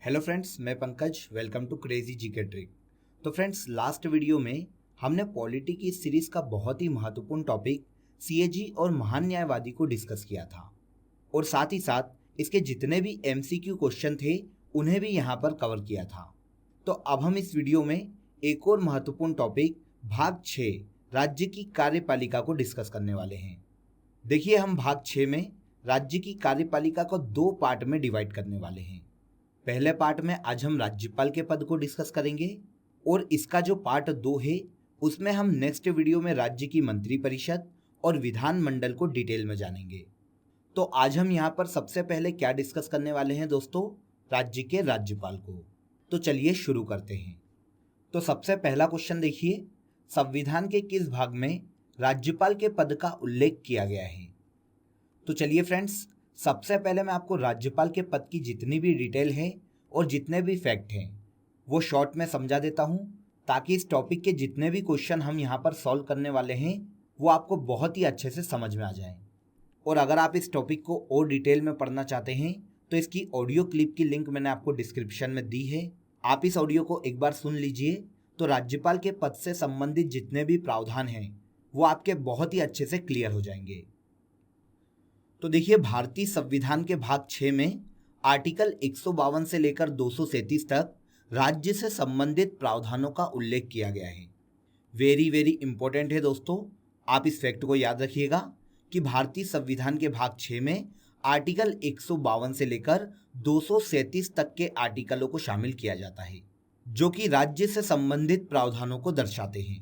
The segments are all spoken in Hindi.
हेलो फ्रेंड्स, मैं Pankaj. Welcome to crazy GK trick. तो फ्रेंड्स, लास्ट वीडियो में हमने पॉलिटी की सीरीज का बहुत ही महत्वपूर्ण टॉपिक सीएजी और महान न्यायवादी को डिस्कस किया था और साथ ही साथ इसके जितने भी एमसीक्यू क्वेश्चन थे उन्हें भी यहाँ पर कवर किया था। तो अब हम इस वीडियो में एक और महत्वपूर्ण टॉपिक भाग 6 राज्य की कार्यपालिका को डिस्कस करने वाले हैं। देखिए, हम भाग 6 में राज्य की कार्यपालिका को 2 पार्ट में डिवाइड करने वाले हैं। पहले पार्ट में आज हम राज्यपाल के पद को डिस्कस करेंगे और इसका जो पार्ट 2 है उसमें हम नेक्स्ट वीडियो में राज्य की मंत्रिपरिषद और विधानमंडल को डिटेल में जानेंगे। तो आज हम यहाँ पर सबसे पहले क्या डिस्कस करने वाले हैं दोस्तों? राज्य के राज्यपाल को। तो चलिए शुरू करते हैं। तो सबसे पहला क्वेश्चन देखिए, संविधान के किस भाग में राज्यपाल के पद का उल्लेख किया गया है? तो चलिए फ्रेंड्स, सबसे पहले मैं आपको राज्यपाल के पद की जितनी भी डिटेल है और जितने भी फैक्ट हैं वो शॉर्ट में समझा देता हूं, ताकि इस टॉपिक के जितने भी क्वेश्चन हम यहाँ पर सॉल्व करने वाले हैं वो आपको बहुत ही अच्छे से समझ में आ जाएं। और अगर आप इस टॉपिक को और डिटेल में पढ़ना चाहते हैं तो इसकी ऑडियो क्लिप की लिंक मैंने आपको डिस्क्रिप्शन में दी है। आप इस ऑडियो को एक बार सुन लीजिए तो राज्यपाल के पद से संबंधित जितने भी प्रावधान हैं वो आपके बहुत ही अच्छे से क्लियर हो जाएंगे। तो देखिए, भारतीय संविधान के भाग 6 में आर्टिकल 152 से लेकर 237 तक राज्य से संबंधित प्रावधानों का उल्लेख किया गया है। वेरी इंपॉर्टेंट है दोस्तों, आप इस फैक्ट को याद रखिएगा कि भारतीय संविधान के भाग 6 में आर्टिकल 152 से लेकर 237 तक के आर्टिकलों को शामिल किया जाता है जो कि राज्य से संबंधित प्रावधानों को दर्शाते हैं।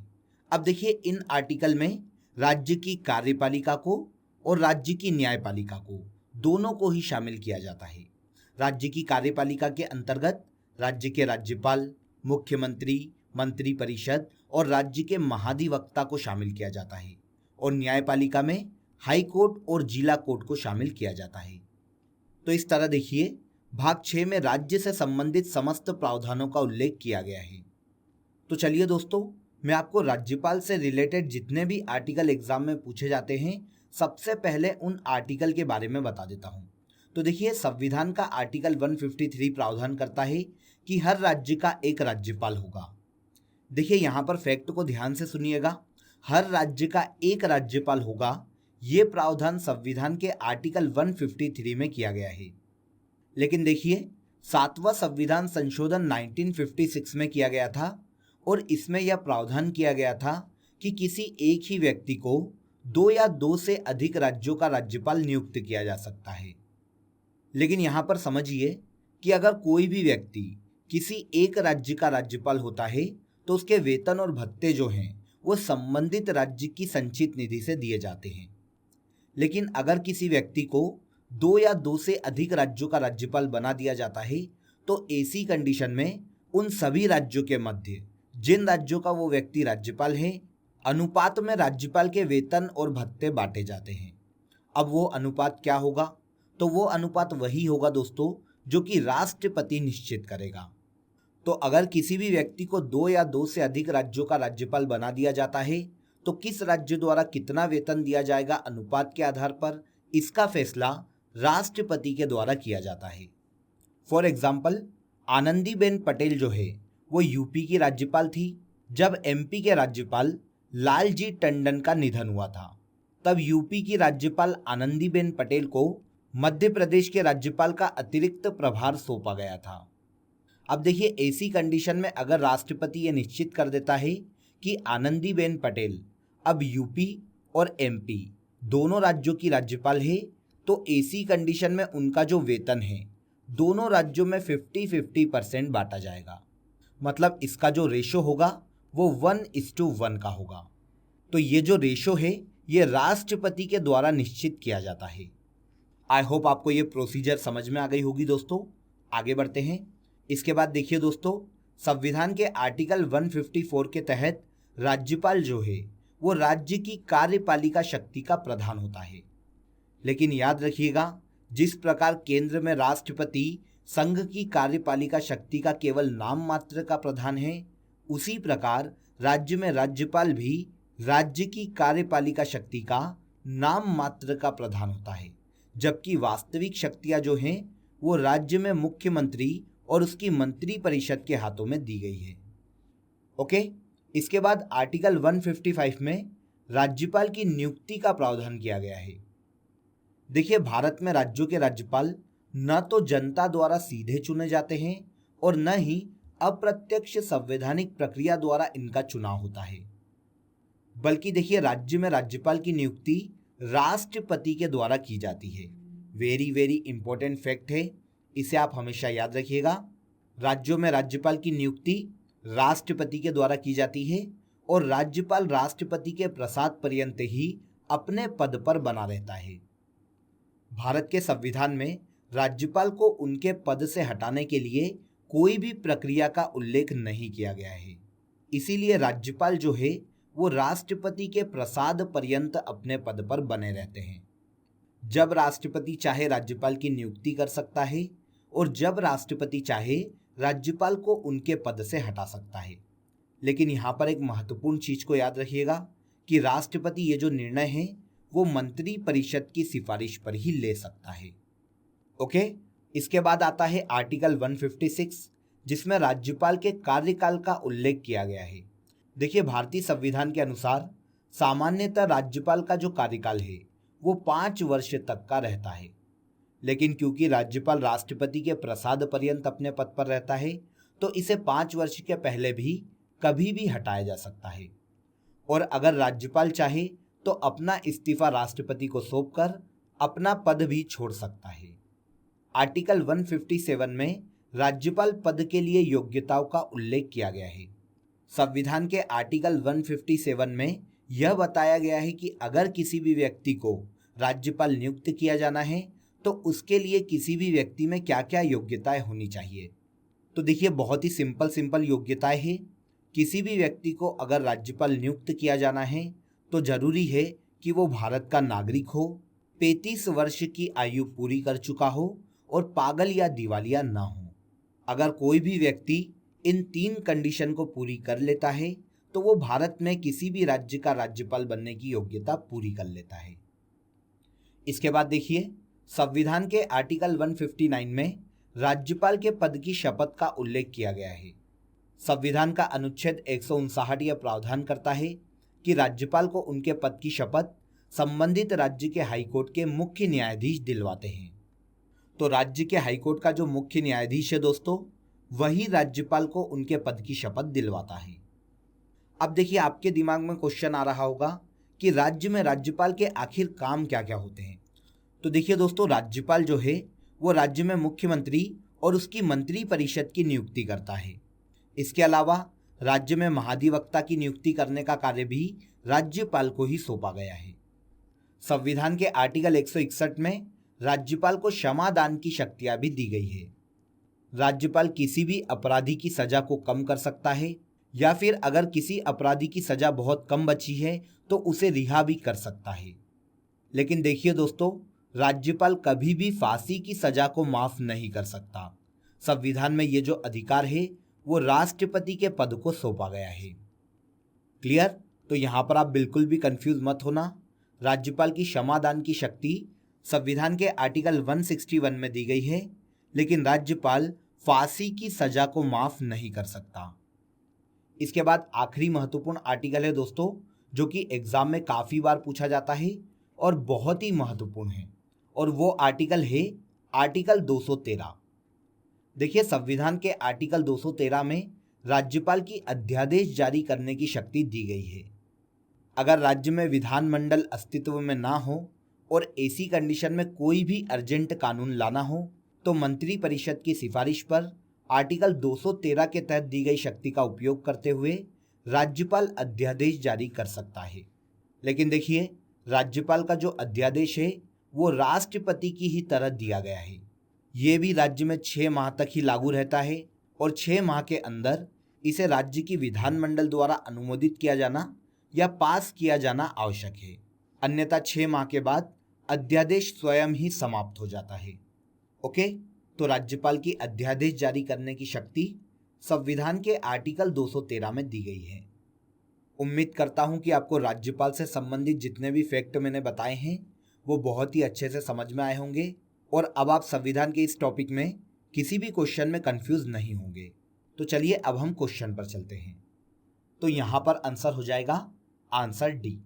अब देखिए, इन आर्टिकल में राज्य की कार्यपालिका को और राज्य की न्यायपालिका को दोनों को ही शामिल किया जाता है। राज्य की कार्यपालिका के अंतर्गत राज्य के राज्यपाल, मुख्यमंत्री, मंत्रिपरिषद और राज्य के महाधिवक्ता को शामिल किया जाता है और न्यायपालिका में हाई कोर्ट और जिला कोर्ट को शामिल किया जाता है। तो इस तरह देखिए, भाग 6 में राज्य से संबंधित समस्त प्रावधानों का उल्लेख किया गया है। तो चलिए दोस्तों, मैं आपको राज्यपाल से रिलेटेड जितने भी आर्टिकल एग्जाम में पूछे जाते हैं सबसे पहले उन आर्टिकल के बारे में बता देता हूं। तो देखिए, संविधान का आर्टिकल 153 प्रावधान करता है कि हर राज्य का एक राज्यपाल होगा। देखिए, यहां पर फैक्ट को ध्यान से सुनिएगा, हर राज्य का एक राज्यपाल होगा। ये प्रावधान संविधान के आर्टिकल 153 में किया गया है। लेकिन देखिए, 7वां संविधान संशोधन 1956 में किया गया था और इसमें यह प्रावधान किया गया था कि किसी एक ही व्यक्ति को 2 या 2 से अधिक राज्यों का राज्यपाल नियुक्त किया जा सकता है। लेकिन यहाँ पर समझिए कि अगर कोई भी व्यक्ति किसी एक राज्य का राज्यपाल होता है तो उसके वेतन और भत्ते जो हैं वो संबंधित राज्य की संचित निधि से दिए जाते हैं। लेकिन अगर किसी व्यक्ति को 2 या 2 से अधिक राज्यों का राज्यपाल बना दिया जाता है तो ऐसी कंडीशन में उन सभी राज्यों के मध्य जिन राज्यों का वो व्यक्ति राज्यपाल है अनुपात में राज्यपाल के वेतन और भत्ते बांटे जाते हैं। अब वो अनुपात क्या होगा? तो वो अनुपात वही होगा दोस्तों जो कि राष्ट्रपति निश्चित करेगा। तो अगर किसी भी व्यक्ति को 2 या 2 से अधिक राज्यों का राज्यपाल बना दिया जाता है तो किस राज्य द्वारा कितना वेतन दिया जाएगा अनुपात के आधार पर, इसका फैसला राष्ट्रपति के द्वारा किया जाता है। फॉर एग्जाम्पल, आनंदीबेन पटेल जो है वो यूपी की राज्यपाल थी। जब एमपी के राज्यपाल लालजी टंडन का निधन हुआ था तब यूपी की राज्यपाल आनंदीबेन पटेल को मध्य प्रदेश के राज्यपाल का अतिरिक्त प्रभार सौंपा गया था। अब देखिए, ऐसी कंडीशन में अगर राष्ट्रपति ये निश्चित कर देता है कि आनंदीबेन पटेल अब यूपी और एमपी दोनों राज्यों की राज्यपाल है तो ऐसी कंडीशन में उनका जो वेतन है दोनों राज्यों में 50-50% बांटा जाएगा। मतलब इसका जो रेशो होगा वो 1:1 का होगा। तो ये जो रेशो है ये राष्ट्रपति के द्वारा निश्चित किया जाता है। आई होप आपको ये प्रोसीजर समझ में आ गई होगी दोस्तों। आगे बढ़ते हैं। इसके बाद देखिए दोस्तों, संविधान के आर्टिकल 154 के तहत राज्यपाल जो है वो राज्य की कार्यपालिका शक्ति का प्रधान होता है। लेकिन याद रखिएगा, जिस प्रकार केंद्र में राष्ट्रपति संघ की कार्यपालिका शक्ति का केवल नाम मात्र का प्रधान है, उसी प्रकार राज्य में राज्यपाल भी राज्य की कार्यपालिका शक्ति का नाम मात्र का प्रधान होता है, जबकि वास्तविक शक्तियां जो हैं वो राज्य में मुख्यमंत्री और उसकी मंत्री परिषद के हाथों में दी गई है। ओके, इसके बाद आर्टिकल 155 में राज्यपाल की नियुक्ति का प्रावधान किया गया है। देखिए, भारत में राज्यों के राज्यपाल न तो जनता द्वारा सीधे चुने जाते हैं और न ही अप्रत्यक्ष संवैधानिक प्रक्रिया द्वारा इनका चुनाव होता है, बल्कि देखिए राज्य में राज्यपाल की नियुक्ति राष्ट्रपति के द्वारा की जाती है। वेरी वेरी इंपॉर्टेंट फैक्ट है, इसे आप हमेशा याद रखिएगा। राज्यों में राज्यपाल की नियुक्ति राष्ट्रपति के द्वारा की जाती है और राज्यपाल राष्ट्रपति के प्रसाद पर्यंत ही अपने पद पर बना रहता है। भारत के संविधान में राज्यपाल को उनके पद से हटाने के लिए कोई भी प्रक्रिया का उल्लेख नहीं किया गया है। इसीलिए राज्यपाल जो है वो राष्ट्रपति के प्रसाद पर्यंत अपने पद पर बने रहते हैं। जब राष्ट्रपति चाहे राज्यपाल की नियुक्ति कर सकता है और जब राष्ट्रपति चाहे राज्यपाल को उनके पद से हटा सकता है। लेकिन यहाँ पर एक महत्वपूर्ण चीज को याद रखिएगा कि राष्ट्रपति ये जो निर्णय है वो मंत्री परिषद की सिफारिश पर ही ले सकता है। ओके, इसके बाद आता है आर्टिकल 156, जिसमें राज्यपाल के कार्यकाल का उल्लेख किया गया है। देखिए, भारतीय संविधान के अनुसार सामान्यतः राज्यपाल का जो कार्यकाल है वो 5 वर्ष तक का रहता है, लेकिन क्योंकि राज्यपाल राष्ट्रपति के प्रसाद पर्यंत अपने पद पर रहता है तो इसे 5 वर्ष के पहले भी कभी भी हटाया जा सकता है। और अगर राज्यपाल चाहे तो अपना इस्तीफा राष्ट्रपति को सौंपकर अपना पद भी छोड़ सकता है। आर्टिकल 157 में राज्यपाल पद के लिए योग्यताओं का उल्लेख किया गया है। संविधान के आर्टिकल 157 में यह बताया गया है कि अगर किसी भी व्यक्ति को राज्यपाल नियुक्त किया जाना है तो उसके लिए किसी भी व्यक्ति में क्या क्या योग्यताएं होनी चाहिए। तो देखिए, बहुत ही सिंपल योग्यताएं हैं। किसी भी व्यक्ति को अगर राज्यपाल नियुक्त किया जाना है तो जरूरी है कि वो भारत का नागरिक हो, 35 वर्ष की आयु पूरी कर चुका हो और पागल या दिवालिया ना हो। अगर कोई भी व्यक्ति इन 3 कंडीशन को पूरी कर लेता है तो वो भारत में किसी भी राज्य का राज्यपाल बनने की योग्यता पूरी कर लेता है। इसके बाद देखिए, संविधान के आर्टिकल 159 में राज्यपाल के पद की शपथ का उल्लेख किया गया है। संविधान का अनुच्छेद 159 यह प्रावधान करता है कि राज्यपाल को उनके पद की शपथ संबंधित राज्य के हाईकोर्ट के मुख्य न्यायाधीश दिलवाते हैं। तो राज्य के हाईकोर्ट का जो मुख्य न्यायाधीश है दोस्तों, वही राज्यपाल को उनके पद की शपथ दिलवाता है। अब देखिए, आपके दिमाग में क्वेश्चन आ रहा होगा कि राज्य में राज्यपाल के आखिर काम क्या क्या होते हैं। तो देखिए दोस्तों, राज्यपाल जो है वो राज्य में मुख्यमंत्री और उसकी मंत्री परिषद की नियुक्ति करता है। इसके अलावा राज्य में महाधिवक्ता की नियुक्ति करने का कार्य भी राज्यपाल को ही सौंपा गया है। संविधान के आर्टिकल 161 में राज्यपाल को क्षमादान की शक्तियां भी दी गई है। राज्यपाल किसी भी अपराधी की सजा को कम कर सकता है या फिर अगर किसी अपराधी की सजा बहुत कम बची है तो उसे रिहा भी कर सकता है। लेकिन देखिए दोस्तों, राज्यपाल कभी भी फांसी की सजा को माफ नहीं कर सकता। संविधान में ये जो अधिकार है वो राष्ट्रपति के पद को सौंपा गया है। क्लियर? तो यहां पर आप बिल्कुल भी कंफ्यूज मत होना। राज्यपाल की क्षमादान की शक्ति संविधान के आर्टिकल 161 में दी गई है, लेकिन राज्यपाल फांसी की सजा को माफ नहीं कर सकता। इसके बाद आखिरी महत्वपूर्ण आर्टिकल है दोस्तों, जो कि एग्जाम में काफी बार पूछा जाता है और बहुत ही महत्वपूर्ण है, और वो आर्टिकल है आर्टिकल 213। देखिए, संविधान के आर्टिकल 213 में राज्यपाल की अध्यादेश जारी करने की शक्ति दी गई है। अगर राज्य में विधानमंडल अस्तित्व में ना हो और ऐसी कंडीशन में कोई भी अर्जेंट कानून लाना हो तो मंत्री परिषद की सिफारिश पर आर्टिकल 213 के तहत दी गई शक्ति का उपयोग करते हुए राज्यपाल अध्यादेश जारी कर सकता है। लेकिन देखिए, राज्यपाल का जो अध्यादेश है वो राष्ट्रपति की ही तरह दिया गया है। ये भी राज्य में 6 माह तक ही लागू रहता है और 6 माह के अंदर इसे राज्य की विधानमंडल द्वारा अनुमोदित किया जाना या पास किया जाना आवश्यक है। अन्यथा 6 माह के बाद अध्यादेश स्वयं ही समाप्त हो जाता है। ओके, तो राज्यपाल की अध्यादेश जारी करने की शक्ति संविधान के आर्टिकल 213 में दी गई है। उम्मीद करता हूं कि आपको राज्यपाल से संबंधित जितने भी फैक्ट मैंने बताए हैं वो बहुत ही अच्छे से समझ में आए होंगे और अब आप संविधान के इस टॉपिक में किसी भी क्वेश्चन में कंफ्यूज नहीं होंगे। तो चलिए अब हम क्वेश्चन पर चलते हैं। तो यहाँ पर आंसर हो जाएगा आंसर डी।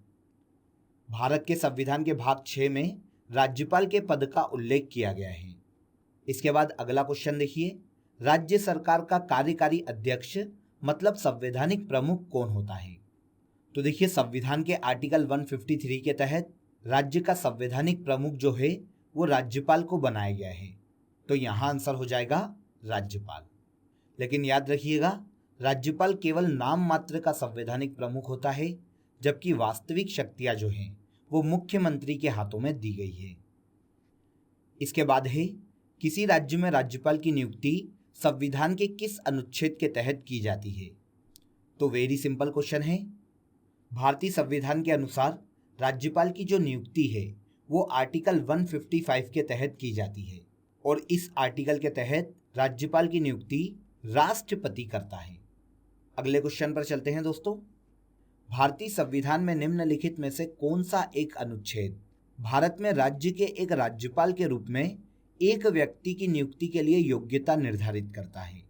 भारत के संविधान के भाग 6 में राज्यपाल के पद का उल्लेख किया गया है। इसके बाद अगला क्वेश्चन देखिए, राज्य सरकार का कार्यकारी अध्यक्ष मतलब संवैधानिक प्रमुख कौन होता है? तो देखिए, संविधान के आर्टिकल 153 के तहत राज्य का संवैधानिक प्रमुख जो है वो राज्यपाल को बनाया गया है। तो यहाँ आंसर हो जाएगा राज्यपाल। लेकिन याद रखिएगा, राज्यपाल केवल नाम मात्र का संवैधानिक प्रमुख होता है, जबकि वास्तविक शक्तियां जो हैं वो मुख्यमंत्री के हाथों में दी गई है। इसके बाद है, किसी राज्य में राज्यपाल की नियुक्ति संविधान के किस अनुच्छेद के तहत की जाती है? तो वेरी सिंपल क्वेश्चन है। भारतीय संविधान के अनुसार राज्यपाल की जो नियुक्ति है वो आर्टिकल 155 के तहत की जाती है, और इस आर्टिकल के तहत राज्यपाल की नियुक्ति राष्ट्रपति करता है। अगले क्वेश्चन पर चलते हैं दोस्तों। भारतीय संविधान में निम्नलिखित में से कौन सा एक अनुच्छेद भारत में राज्य के एक राज्यपाल के रूप में एक व्यक्ति की नियुक्ति के लिए योग्यता निर्धारित करता है?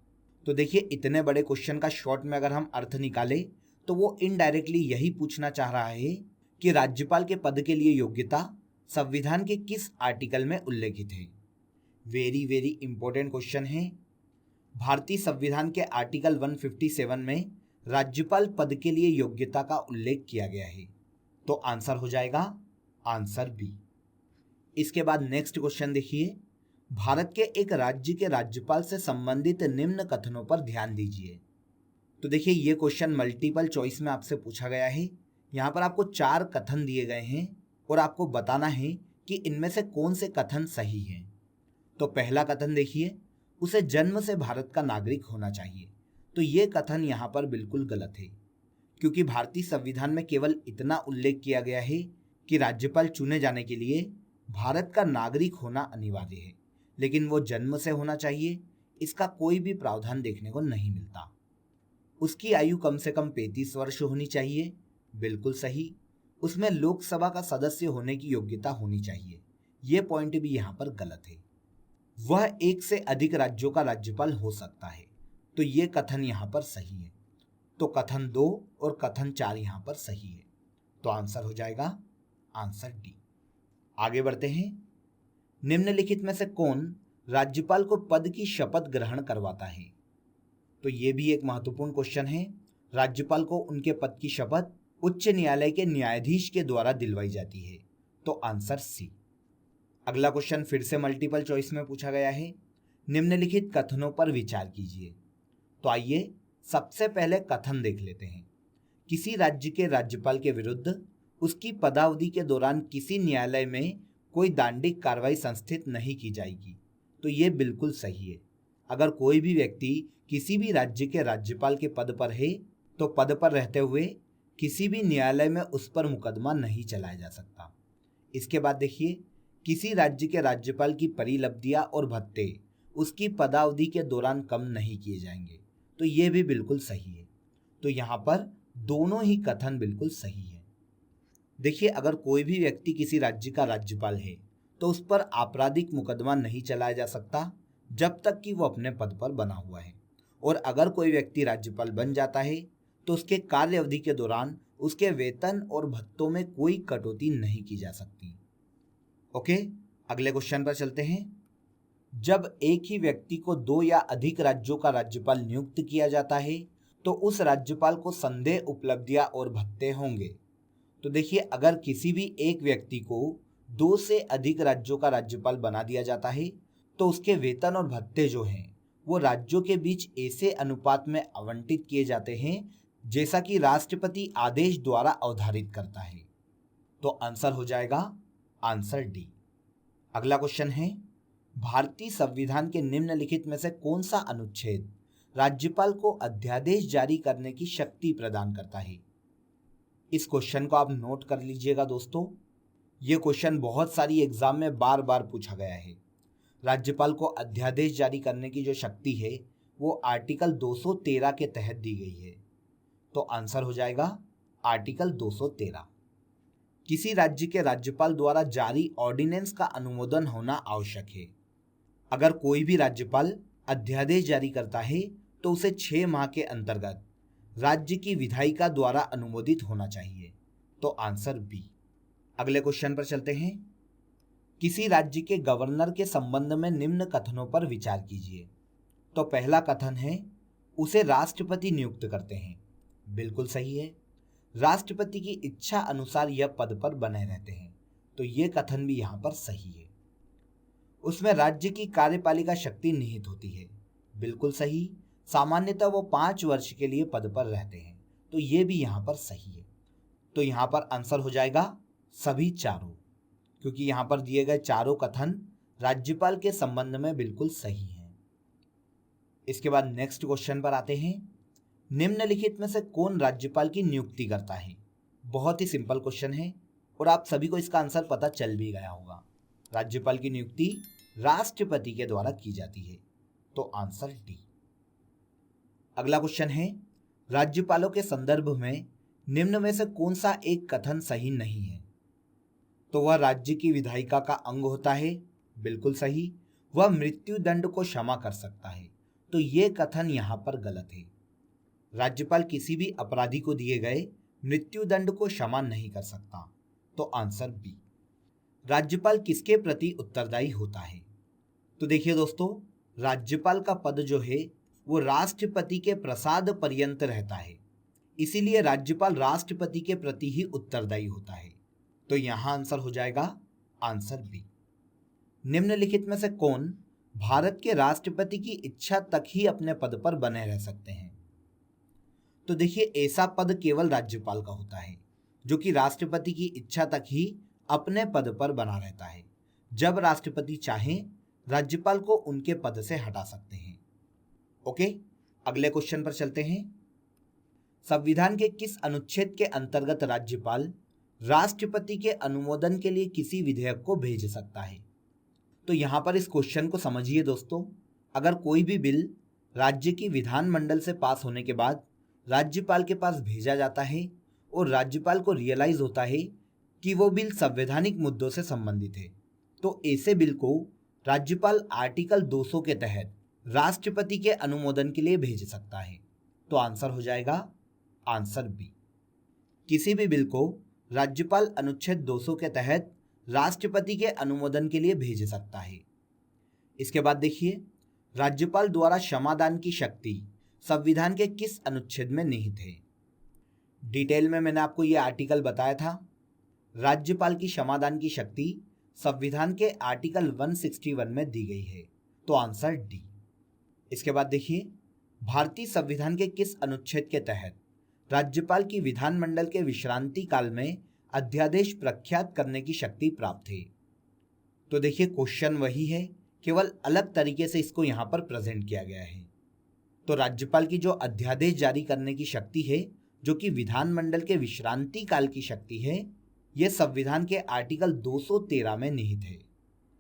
तो देखिए, इतने बड़े क्वेश्चन का शॉर्ट में अगर हम अर्थ निकालें तो वो इनडायरेक्टली यही पूछना चाह रहा है कि राज्यपाल के पद के लिए योग्यता संविधान के किस आर्टिकल में उल्लेखित है। वेरी वेरी इंपॉर्टेंट क्वेश्चन है। भारतीय संविधान के आर्टिकल 157 में राज्यपाल पद के लिए योग्यता का उल्लेख किया गया है। तो आंसर हो जाएगा आंसर बी। इसके बाद नेक्स्ट क्वेश्चन देखिए, भारत के एक राज्य के राज्यपाल से संबंधित निम्न कथनों पर ध्यान दीजिए। तो देखिए, ये क्वेश्चन मल्टीपल चॉइस में आपसे पूछा गया है। यहाँ पर आपको 4 कथन दिए गए हैं और आपको बताना है कि इनमें से कौन से कथन सही हैं। तो पहला कथन देखिए, उसे जन्म से भारत का नागरिक होना चाहिए। तो ये कथन यहाँ पर बिल्कुल गलत है, क्योंकि भारतीय संविधान में केवल इतना उल्लेख किया गया है कि राज्यपाल चुने जाने के लिए भारत का नागरिक होना अनिवार्य है, लेकिन वो जन्म से होना चाहिए, इसका कोई भी प्रावधान देखने को नहीं मिलता। उसकी आयु कम से कम 35 वर्ष होनी चाहिए, बिल्कुल सही। उसमें लोकसभा का सदस्य होने की योग्यता होनी चाहिए, ये पॉइंट भी यहाँ पर गलत है। वह एक से अधिक राज्यों का राज्यपाल हो सकता है, तो ये कथन यहाँ पर सही है। तो कथन 2 और कथन 4 यहाँ पर सही है। तो आंसर हो जाएगा आंसर डी। आगे बढ़ते हैं। निम्नलिखित में से कौन राज्यपाल को पद की शपथ ग्रहण करवाता है? तो ये भी एक महत्वपूर्ण क्वेश्चन है। राज्यपाल को उनके पद की शपथ उच्च न्यायालय के न्यायाधीश के द्वारा दिलवाई जाती है। तो आंसर सी। अगला क्वेश्चन फिर से मल्टीपल चॉइस में पूछा गया है। निम्नलिखित कथनों पर विचार कीजिए। तो आइए सबसे पहले कथन देख लेते हैं। किसी राज्य के राज्यपाल के विरुद्ध उसकी पदावधि के दौरान किसी न्यायालय में कोई दंडिक कार्रवाई संस्थित नहीं की जाएगी। तो ये बिल्कुल सही है। अगर कोई भी व्यक्ति किसी भी राज्य के राज्यपाल के पद पर है तो पद पर रहते हुए किसी भी न्यायालय में उस पर मुकदमा नहीं चलाया जा सकता। इसके बाद देखिए, किसी राज्य के राज्यपाल की परिलब्धियां और भत्ते उसकी पदावधि के दौरान कम नहीं किए जाएंगे। तो ये भी बिल्कुल सही है। तो यहाँ पर दोनों ही कथन बिल्कुल सही है। देखिए, अगर कोई भी व्यक्ति किसी राज्य का राज्यपाल है तो उस पर आपराधिक मुकदमा नहीं चलाया जा सकता जब तक कि वो अपने पद पर बना हुआ है। और अगर कोई व्यक्ति राज्यपाल बन जाता है तो उसके कार्य अवधि के दौरान उसके वेतन और भत्तों में कोई कटौती नहीं की जा सकती। ओके, अगले क्वेश्चन पर चलते हैं। जब एक ही व्यक्ति को 2 या अधिक राज्यों का राज्यपाल नियुक्त किया जाता है तो उस राज्यपाल को संदेह उपलब्धियां और भत्ते होंगे। तो देखिए, अगर किसी भी एक व्यक्ति को 2 से अधिक राज्यों का राज्यपाल बना दिया जाता है तो उसके वेतन और भत्ते जो हैं वो राज्यों के बीच ऐसे अनुपात में आवंटित किए जाते हैं जैसा कि राष्ट्रपति आदेश द्वारा अवधारित करता है। तो आंसर हो जाएगा आंसर डी। अगला क्वेश्चन है, भारतीय संविधान के निम्नलिखित में से कौन सा अनुच्छेद राज्यपाल को अध्यादेश जारी करने की शक्ति प्रदान करता है? इस क्वेश्चन को आप नोट कर लीजिएगा दोस्तों। ये क्वेश्चन बहुत सारी एग्जाम में बार बार पूछा गया है। राज्यपाल को अध्यादेश जारी करने की जो शक्ति है वो आर्टिकल 213 के तहत दी गई है। तो आंसर हो जाएगा आर्टिकल 213। किसी राज्य के राज्यपाल द्वारा जारी ऑर्डिनेंस का अनुमोदन होना आवश्यक है। अगर कोई भी राज्यपाल अध्यादेश जारी करता है तो उसे 6 माह के अंतर्गत राज्य की विधायिका द्वारा अनुमोदित होना चाहिए। तो आंसर बी। अगले क्वेश्चन पर चलते हैं। किसी राज्य के गवर्नर के संबंध में निम्न कथनों पर विचार कीजिए। तो पहला कथन है, उसे राष्ट्रपति नियुक्त करते हैं। बिल्कुल सही है। राष्ट्रपति की इच्छा अनुसार यह पद पर बने रहते हैं। तो यह कथन भी यहां पर सही है। उसमें राज्य की कार्यपालिका शक्ति निहित होती है। बिल्कुल सही। सामान्यतः वो 5 वर्ष के लिए पद पर रहते हैं। तो ये भी यहां पर सही है। तो यहां पर आंसर हो जाएगा सभी चारों, क्योंकि यहां पर दिए गए चारों कथन राज्यपाल के संबंध में बिल्कुल सही हैं। इसके बाद नेक्स्ट क्वेश्चन पर आते हैं। निम्नलिखित में से कौन राज्यपाल की नियुक्ति करता है? बहुत ही सिंपल क्वेश्चन है और आप सभी को इसका आंसर पता चल भी गया होगा। राज्यपाल की नियुक्ति राष्ट्रपति के द्वारा की जाती है। तो आंसर डी। अगला क्वेश्चन है, राज्यपालों के संदर्भ में निम्न में से कौन सा एक कथन सही नहीं है? तो वह राज्य की विधायिका का अंग होता है। बिल्कुल सही। वह मृत्यु दंड को क्षमा कर सकता है। तो यह कथन यहां पर गलत है। राज्यपाल किसी भी अपराधी को दिए गए मृत्यु दंड को क्षमा नहीं कर सकता। तो आंसर बी। राज्यपाल किसके प्रति उत्तरदायी होता है? तो देखिए दोस्तों, राज्यपाल का पद जो है वो राष्ट्रपति के प्रसाद पर्यंत रहता है, इसीलिए राज्यपाल राष्ट्रपति के प्रति ही उत्तरदायी होता है। तो यहां आंसर हो जाएगा आंसर बी। निम्नलिखित में से कौन भारत के राष्ट्रपति की इच्छा तक ही अपने पद पर बने रह सकते हैं? तो देखिए, ऐसा पद केवल राज्यपाल का होता है जो कि राष्ट्रपति की इच्छा तक ही अपने पद पर बना रहता है। जब राष्ट्रपति चाहें, राज्यपाल को उनके पद से हटा सकते हैं। ओके, अगले क्वेश्चन पर चलते हैं। संविधान के किस अनुच्छेद के अंतर्गत राज्यपाल राष्ट्रपति के अनुमोदन के लिए किसी विधेयक को भेज सकता है? तो यहां पर इस क्वेश्चन को समझिए दोस्तों। अगर कोई भी बिल राज्य की विधानमंडल से पास होने के बाद राज्यपाल के पास भेजा जाता है और राज्यपाल को रियलाइज होता है कि वो बिल संवैधानिक मुद्दों से संबंधित है, तो ऐसे बिल को राज्यपाल आर्टिकल 200 के तहत राष्ट्रपति के अनुमोदन के लिए भेज सकता है। तो आंसर हो जाएगा आंसर बी। किसी भी बिल को राज्यपाल अनुच्छेद 200 के तहत राष्ट्रपति के अनुमोदन के लिए भेज सकता है। इसके बाद देखिए, राज्यपाल द्वारा क्षमादान की शक्ति संविधान के किस अनुच्छेद में निहित है? डिटेल में मैंने आपको यह आर्टिकल बताया था। राज्यपाल की क्षमादान की शक्ति संविधान के आर्टिकल 161 में दी गई है। तो आंसर डी। इसके बाद देखिए, भारतीय संविधान के किस अनुच्छेद के तहत राज्यपाल की विधानमंडल के विश्रांति काल में अध्यादेश प्रख्यात करने की शक्ति प्राप्त है? तो देखिए, क्वेश्चन वही है, केवल अलग तरीके से इसको यहां पर प्रेजेंट किया गया है। तो राज्यपाल की जो अध्यादेश जारी करने की शक्ति है, जो कि विधानमंडल के विश्रांति काल की शक्ति है, यह संविधान के आर्टिकल 213 में निहित है।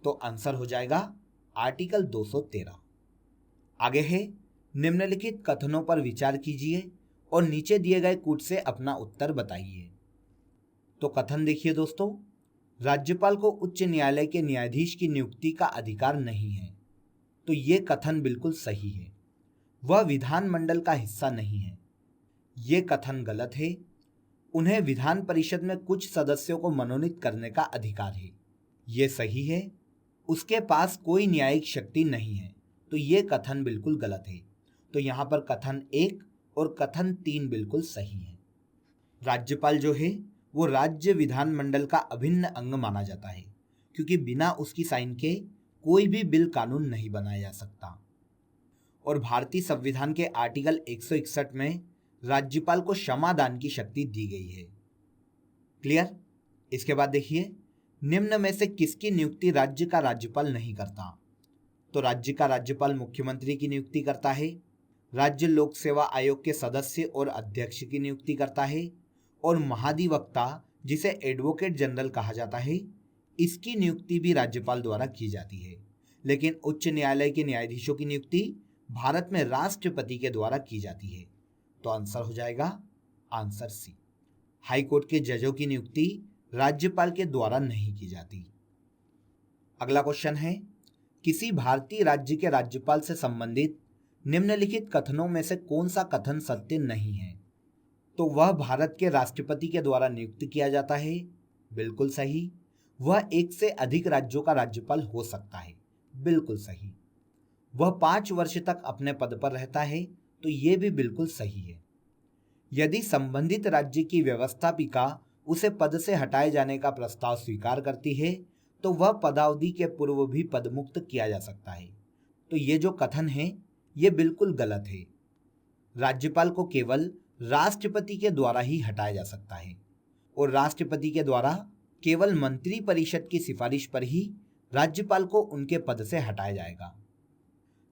तो आंसर हो जाएगा आर्टिकल 213। आगे है, निम्नलिखित कथनों पर विचार कीजिए और नीचे दिए गए कूट से अपना उत्तर बताइए। तो कथन देखिए दोस्तों, राज्यपाल को उच्च न्यायालय के न्यायाधीश की नियुक्ति का अधिकार नहीं है। तो ये कथन बिल्कुल सही है। वह विधानमंडल का हिस्सा नहीं है। ये कथन गलत है। उन्हें विधान परिषद में कुछ सदस्यों को मनोनीत करने का अधिकार है। ये सही है। उसके पास कोई न्यायिक शक्ति नहीं है। तो ये कथन बिल्कुल गलत है। तो यहाँ पर कथन 1 और कथन 3 बिल्कुल सही है। राज्यपाल जो है वो राज्य विधानमंडल का अभिन्न अंग माना जाता है, क्योंकि बिना उसकी साइन के कोई भी बिल कानून नहीं बनाया जा सकता। और भारतीय संविधान के आर्टिकल 161 में राज्यपाल को क्षमादान की शक्ति दी गई है। क्लियर? इसके बाद देखिए, निम्न में से किसकी नियुक्ति राज्य का राज्यपाल नहीं करता? तो राज्य का राज्यपाल मुख्यमंत्री की नियुक्ति करता है, राज्य लोक सेवा आयोग के सदस्य और अध्यक्ष की नियुक्ति करता है, और महाधिवक्ता जिसे एडवोकेट जनरल कहा जाता है, इसकी नियुक्ति भी राज्यपाल द्वारा की जाती है। लेकिन उच्च न्यायालय के न्यायाधीशों की नियुक्ति भारत में राष्ट्रपति के द्वारा की जाती है। तो आंसर हो जाएगा आंसर सी। हाई कोर्ट के जजों की नियुक्ति राज्यपाल के द्वारा नहीं की जाती। अगला क्वेश्चन है, किसी भारतीय राज्य के राज्यपाल से संबंधित निम्नलिखित कथनों में से कौन सा कथन सत्य नहीं है? तो वह भारत के राष्ट्रपति के द्वारा नियुक्त किया जाता है, बिल्कुल सही। वह एक से अधिक राज्यों का राज्यपाल हो सकता है, बिल्कुल सही। वह 5 वर्ष तक अपने पद पर रहता है, तो ये भी बिल्कुल सही है। यदि संबंधित राज्य की व्यवस्थापिका उसे पद से हटाए जाने का प्रस्ताव स्वीकार करती है, तो वह पदावधि के पूर्व भी पदमुक्त किया जा सकता है। तो ये जो कथन है ये बिल्कुल गलत है। राज्यपाल को केवल राष्ट्रपति के द्वारा ही हटाया जा सकता है और राष्ट्रपति के द्वारा केवल मंत्री परिषद की सिफारिश पर ही राज्यपाल को उनके पद से हटाया जाएगा।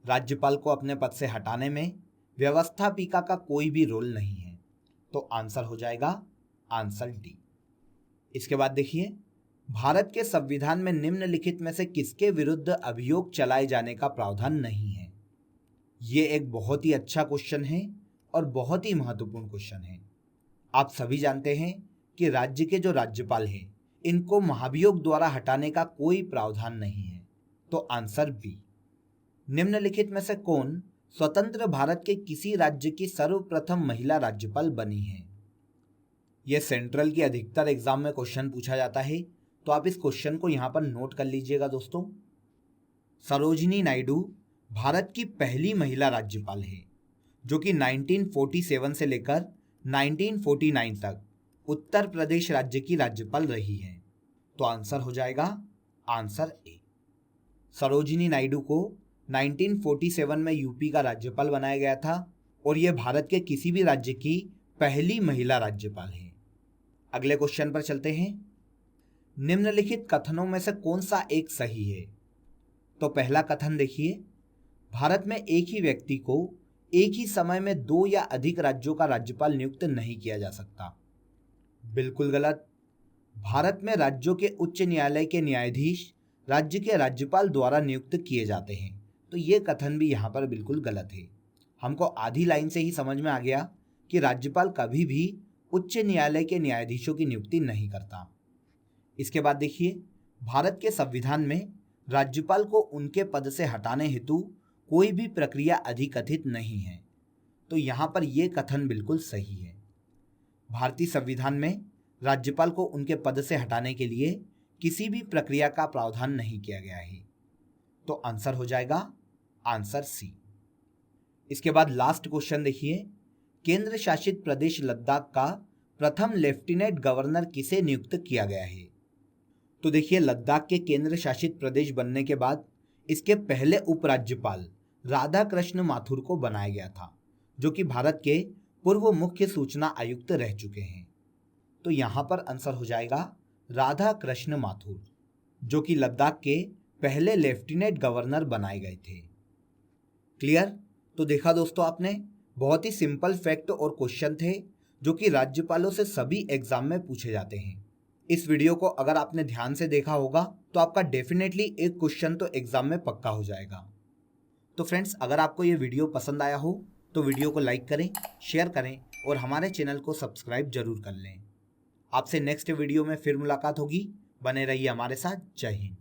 राज्यपाल को अपने पद से हटाने में व्यवस्थापिका का कोई भी रोल नहीं है। तो आंसर हो जाएगा आंसर डी। इसके बाद देखिए, भारत के संविधान में निम्नलिखित में से किसके विरुद्ध अभियोग चलाए जाने का प्रावधान नहीं है? ये एक बहुत ही अच्छा क्वेश्चन है और बहुत ही महत्वपूर्ण क्वेश्चन है। आप सभी जानते हैं कि राज्य के जो राज्यपाल हैं इनको महाभियोग द्वारा हटाने का कोई प्रावधान नहीं है। तो आंसर बी। निम्नलिखित में से कौन स्वतंत्र भारत के किसी राज्य की सर्वप्रथम महिला राज्यपाल बनी है? यह सेंट्रल की अधिकतर एग्जाम में क्वेश्चन पूछा जाता है, तो आप इस क्वेश्चन को यहां पर नोट कर लीजिएगा दोस्तों। सरोजिनी नायडू भारत की पहली महिला राज्यपाल है जो कि 1947 से लेकर 1949 तक उत्तर प्रदेश राज्य की राज्यपाल रही है। तो आंसर हो जाएगा आंसर ए। सरोजिनी नायडू को 1947 में यूपी का राज्यपाल बनाया गया था और यह भारत के किसी भी राज्य की पहली महिला राज्यपाल है। अगले क्वेश्चन पर चलते हैं। निम्नलिखित कथनों में से कौन सा एक सही है? तो पहला कथन देखिए, भारत में एक ही व्यक्ति को एक ही समय में 2 या अधिक राज्यों का राज्यपाल नियुक्त नहीं किया जा सकता, बिल्कुल गलत। भारत में राज्यों के उच्च न्यायालय के न्यायाधीश राज्य के राज्यपाल द्वारा नियुक्त किए जाते हैं। तो ये कथन भी यहाँ पर बिल्कुल गलत है। हमको आधी लाइन से ही समझ में आ गया कि राज्यपाल कभी भी उच्च न्यायालय के न्यायाधीशों की नियुक्ति नहीं करता। इसके बाद देखिए, भारत के संविधान में राज्यपाल को उनके पद से हटाने हेतु कोई भी प्रक्रिया अधिकथित नहीं है। तो यहाँ पर यह कथन बिल्कुल सही है। भारतीय संविधान में राज्यपाल को उनके पद से हटाने के लिए किसी भी प्रक्रिया का प्रावधान नहीं किया गया है। तो आंसर हो जाएगा आंसर सी। इसके बाद लास्ट क्वेश्चन देखिए, केंद्र शासित प्रदेश लद्दाख का प्रथम लेफ्टिनेंट गवर्नर किसे नियुक्त किया गया है? तो देखिए, लद्दाख के केंद्र शासित प्रदेश बनने के बाद इसके पहले उपराज्यपाल राधा कृष्ण माथुर को बनाया गया था, जो कि भारत के पूर्व मुख्य सूचना आयुक्त रह चुके हैं। तो यहां पर आंसर हो जाएगा राधा कृष्ण माथुर, जो कि लद्दाख के पहले लेफ्टिनेंट गवर्नर बनाए गए थे। क्लियर? तो देखा दोस्तों आपने, बहुत ही सिंपल फैक्ट और क्वेश्चन थे जो कि राज्यपालों से सभी एग्जाम में पूछे जाते हैं। इस वीडियो को अगर आपने ध्यान से देखा होगा तो आपका डेफिनेटली एक क्वेश्चन तो एग्जाम में पक्का हो जाएगा। तो फ्रेंड्स, अगर आपको ये वीडियो पसंद आया हो तो वीडियो को लाइक करें, शेयर करें और हमारे चैनल को सब्सक्राइब जरूर कर लें। आपसे नेक्स्ट वीडियो में फिर मुलाकात होगी। बने रहिए हमारे साथ। जय हिंद।